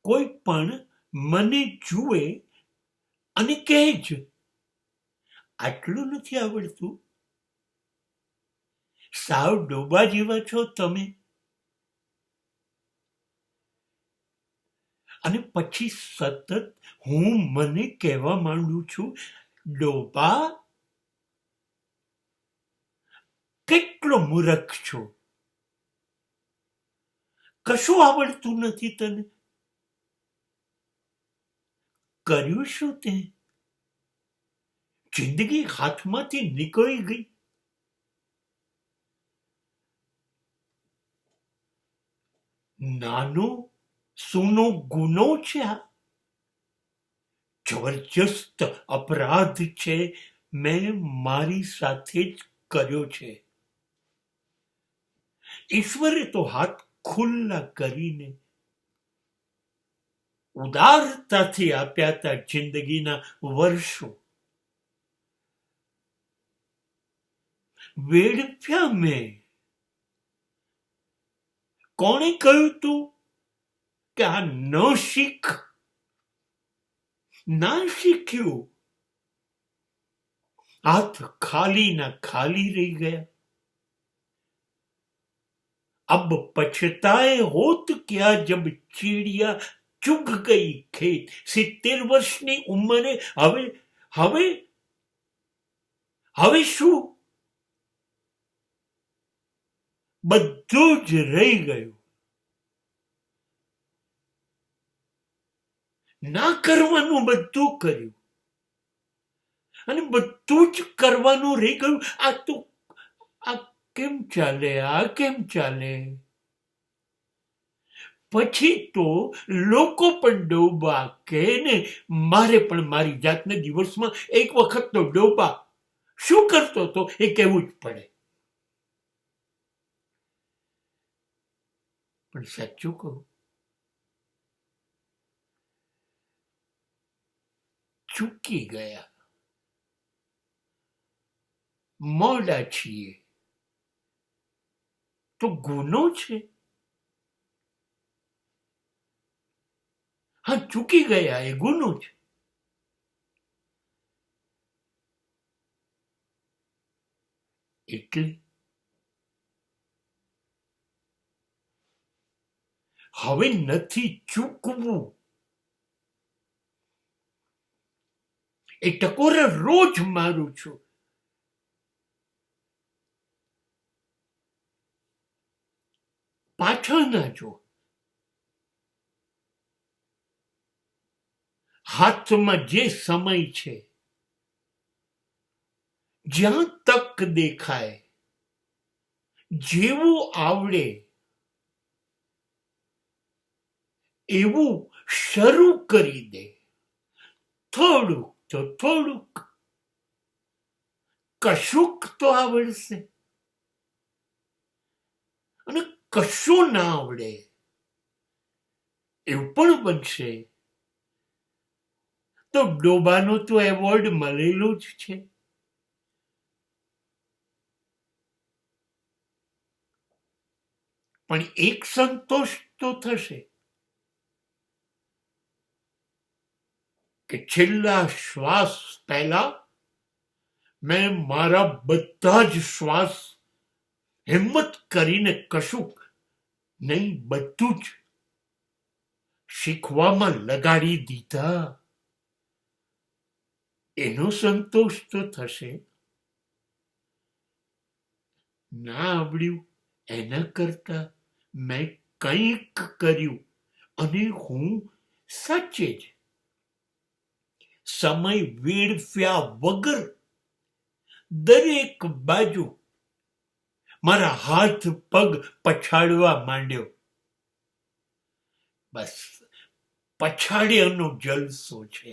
કોઈ પણ મને જુએ અને કહે જ, આટલું નથી આવડતું, સાવ ડોબા જેવા છો તમે. અને પછી સતત હું મને કહેવા માંડું છું, ડોબા, કેટલો મૂર્ખ છો, કશું આવડતું નથી તને. કર્યું શું તે? જિંદગી હાથમાંથી નીકળી ગઈ. નાનો સૂનો ગુનો છે આ, જબરજસ્ત અપરાધ છે, મેં મારી સાથે જ કર્યો છે. ઈશ્વરે તો હાથ ખુલ્લા કરીને ઉદારતાથી આપ્યા હતા જિંદગીના વર્ષો. વેડફ્યા મેં. કોણે કહ્યું તું કે આ ન શીખ? ના શીખ્યું. હાથ ખાલી ના ખાલી રહી ગયા. अब पछताए होत क्या जब चीड़िया चुग गई खेत. 70 વર્ષની ઉંમરે હવે હવે હવે શું? બધું જ રહી ગયું. ના કરવાનું બધું કર્યું અને બધું જ કરવાનું રહી ગયું. આ તો આ કેમ ચાલે? આ કેમ ચાલે? પછી તો લોકો પણ ડોબા કે ને, મારે પણ મારી જાતને દિવસમાં એક વખત તો ડોબા શું કરતો હતો એ કહેવું જ પડે. પણ સાચું કહું, ચૂકી ગયા. મોડા છીએ તો ગુનો છે? હા, ચૂકી ગયા એ ગુનો છે. એટલે હવે નથી ચૂકવું. એ ટકોરા રોજ મારું છું. પાછળ ના જો. હાથમાં જે સમય છે, જ્યાં તક દેખાય, જેવું આવડે એવું શરૂ કરી દે. થોડુંક તો થોડુંક, કશુંક તો આવડશે. અને કશું ના આવડે એવું પણ બનશે તો ડોબાનો તો એવોર્ડ મળેલો જ છે. પણ એક સંતોષ તો થશે કે છેલ્લા શ્વાસ પહેલા મેં મારા બધા જ શ્વાસ હિંમત કરીને કશુંક નહીં, બધું જ શીખવામાં લગાડી દીધા. એનો સંતોષ તો થશે. ના આવડ્યું એના કરતા મેં કંઈક કર્યું અને હું સાચે જ સમય વેડફ્યા વગર દરેક બાજુ મારા હાથ પગ પછાડવા માંડ્યો. બસ પછાડ્યાનો જલસો છે.